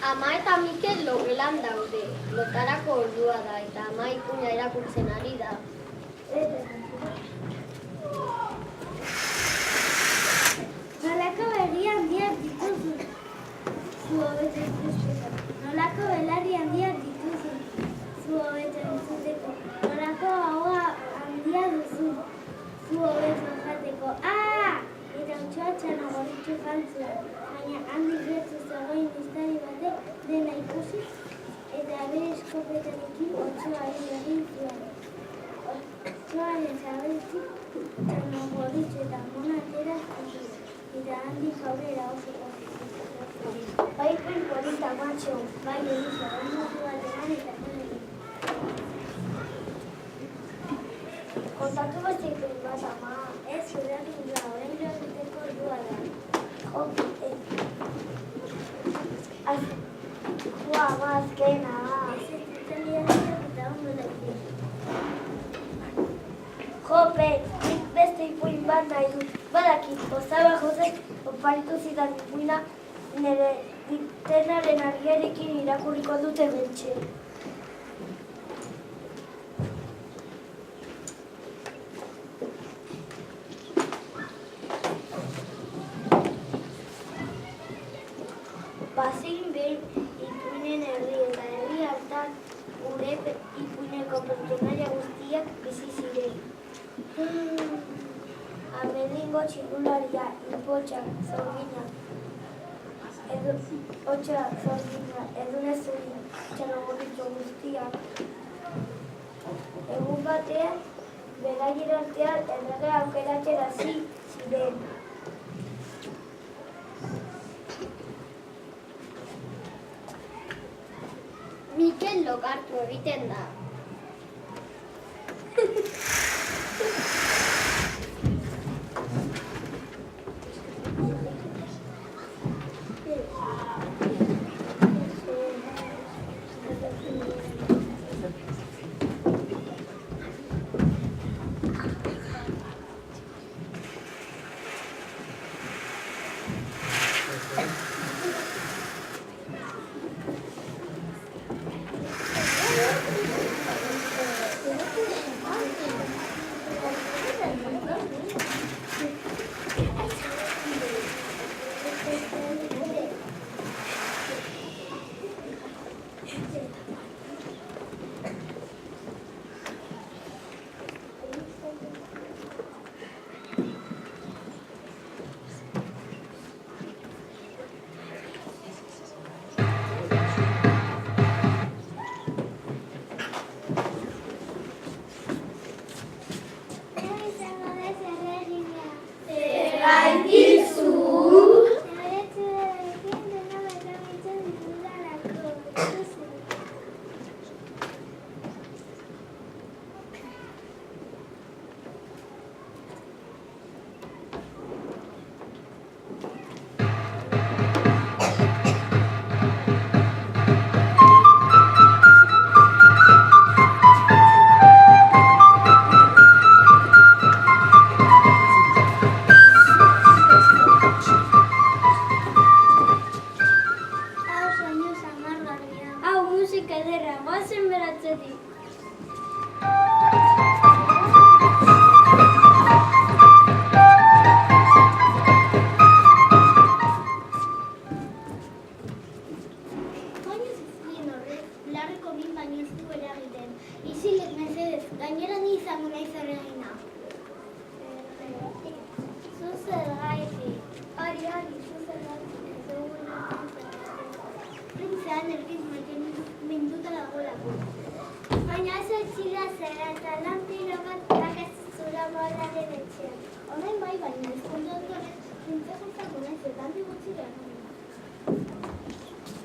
Ama eta Mikel logelan daude. Lotarako ordua da eta ama ipuina irakurtzen ari da. Nolako begi handiak dituzu? Zu hobeto ikusteko. Nolako belarri handiak dituzu? Zu hobeto entzuteko. Nolako ahoa handia duzu? Zu hobeto jateko. Eta utxoatxana gorritxu jantzua. Baina handik gertu zegoen iztari batek dena ikusi eta bere eskopetarekin otsoari egin zuen. Otsoaren sabeltik txana gorritxu eta mona atera zuen. Eta handik aurrera oso gorritxu. Bai pen polita matxo, bai eliza, ondotu bat eman eta egin. Kontatu baztekin bat ama. Ez zurakin da, orain joateko ordua da. Azkena. Jope, nik beste ipuin bat nahi dut. Badakit, Osaba Josek oparitu zidan ipuina nire diktenaren argiarekin irakurriko dute bentxe. Bazin behin ipuinen herri eta herri hartan gure ipuineko pertsonaia guztiak bizi ziren. Ameningo txirularia, ipotxak, zorgina, edune zuri, txanogorritxo guztiak. Egun batean, beraien artean errege aukeratzera ziren. Mikel lokartu egiten da.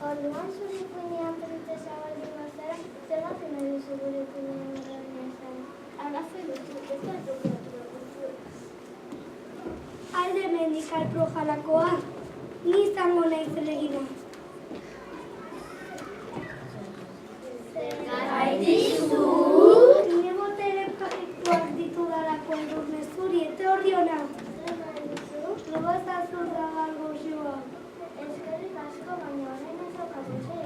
Orduan zure ipuinean printzesa baldin bazara, zergatik nahi duzu gure ipuinean errania izan? Arrazoi duzu, ez da prokuratu duzu. Alde mendikal projalakoa, ni izango nahi zelegina. Zergatik zu? Nire botere pakituak ditudalako edurne zuri, eta horri hona. Zergatik zu? Probazazu da galgo zioa. Eskerrik asko, baina horren ez daukatzen.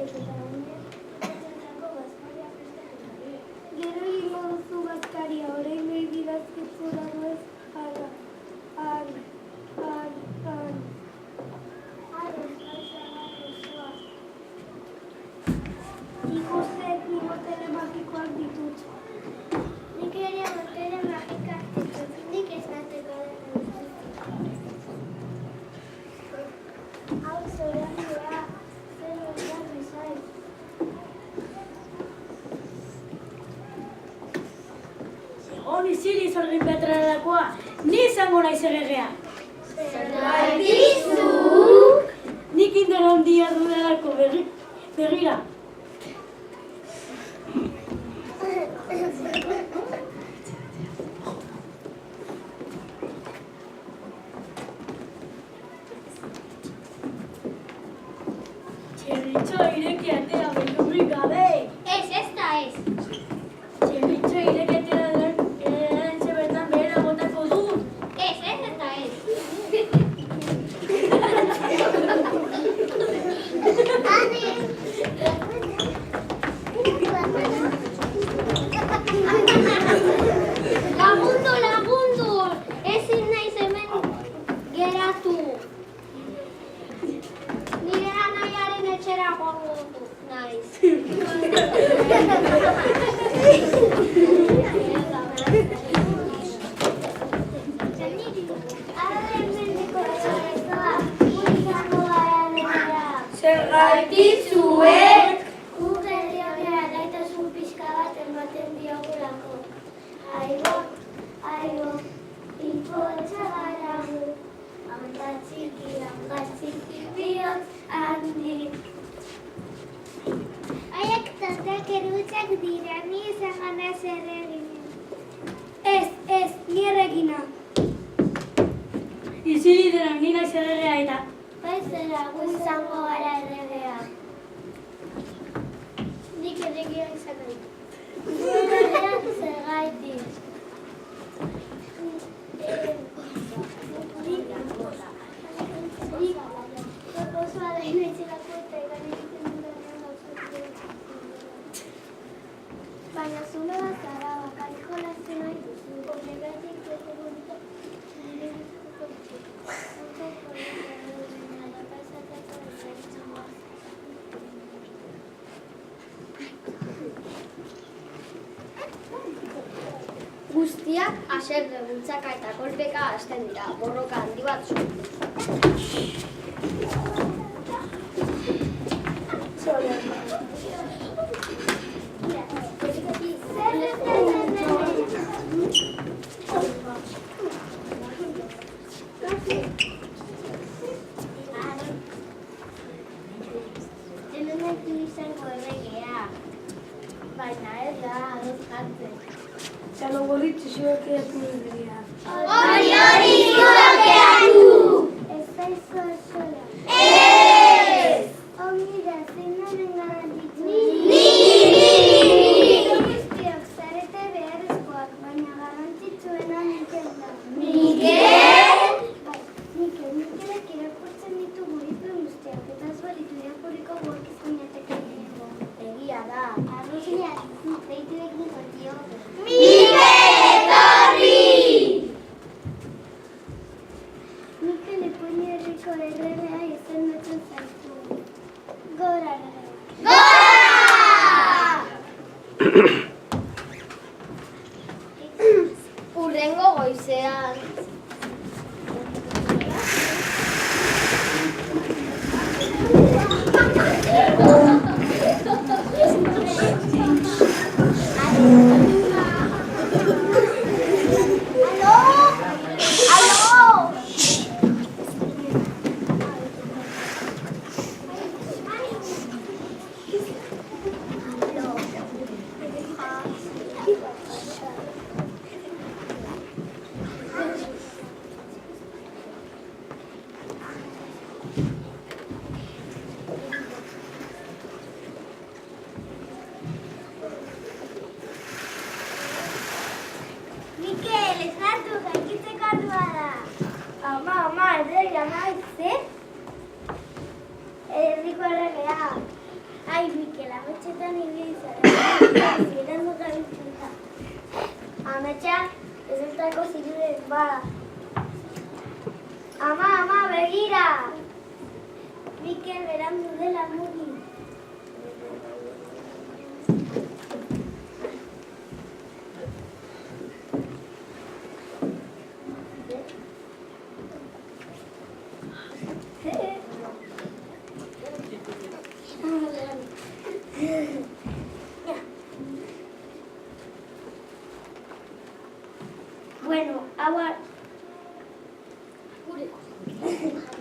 Ziri zorgin betrarakoa, ni izango naiz erregea. Zergatik zuk? Nik indar handia dudalako begira. Txerritxo ireki atea beldurrik gabe. Ez da ez. Txerritxo ireki atea erantxe bertan behera botako dut. Ez da ez. Lagundu, ezin naiz hemen geratu. Nire anaiaren etxera joango naiz. Zergatik zuek? Guk herri honera gaitasun pixka bat ematen diogulako. Aigo, ipotxa gara gu, handa txiki, bihotz handi. Aiak tantak erutxak dira, ni izango naiz erregina. Ez, ni erregina. Izili denak ni naiz erregea eta. Baizera, gu izango gara erregea. Nik erregia izango dut. Erregea zergaitik. Oso adain etxerako eta egan egiten dudanean gauzatu. Baina zume bat zara, bakarrik jolazten nahi duzu. Horregatik zeko bonito. Guztiak haserre, bultzaka eta kolpeka hasten dira, borroka handi bat sortu. Hemenak izango erregea, baina ez da, ados jartzen. Txalo gorritxu zuek eatu dira. Hori, zuakeatu! Ez da izo sola. Ez! Ongira, zinaren garantitu. Ni! Guztiok zarete beharrezkoak, baina garantitzuena Mikel da. Mikel? Bai, Mikelek irakurtzen ditu guripen guztiak, eta ez balitu irakurriko gorkizunetek egiteko. Egia da. Arrozinean, deitu egin zortio. Mikel ipuño herriko erregea izendatzen zaitu. Gora erregea. Hurrengo goizean. Mikel, esnatu, gaikitzeko ardua da. Ama, erregea naiz, herriko erregea. Ai, Mikel, ametxetan ibili zara. Ziren dut gabiltzen da. Ametxa, ez eztako zirudez bada. Ama, begira! Mikel, berandu dela mugi.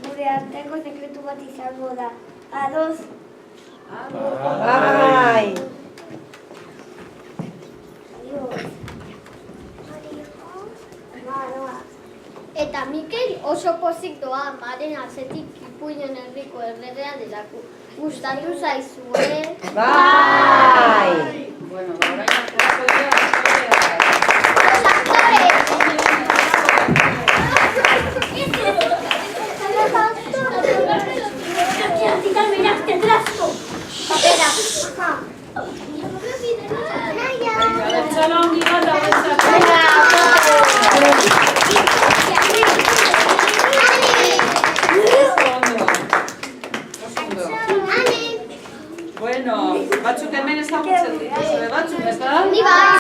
Gure arteko sekretu bat izango da. Ados. Bai. Eta Mikel oso pozik doa amaren atzetik ipuinen herriko erregea delako. Gustatu zaizue? Bai. Bueno, orain atzerako dira, Los actores! Quiero quitarme las tendrás. Papera.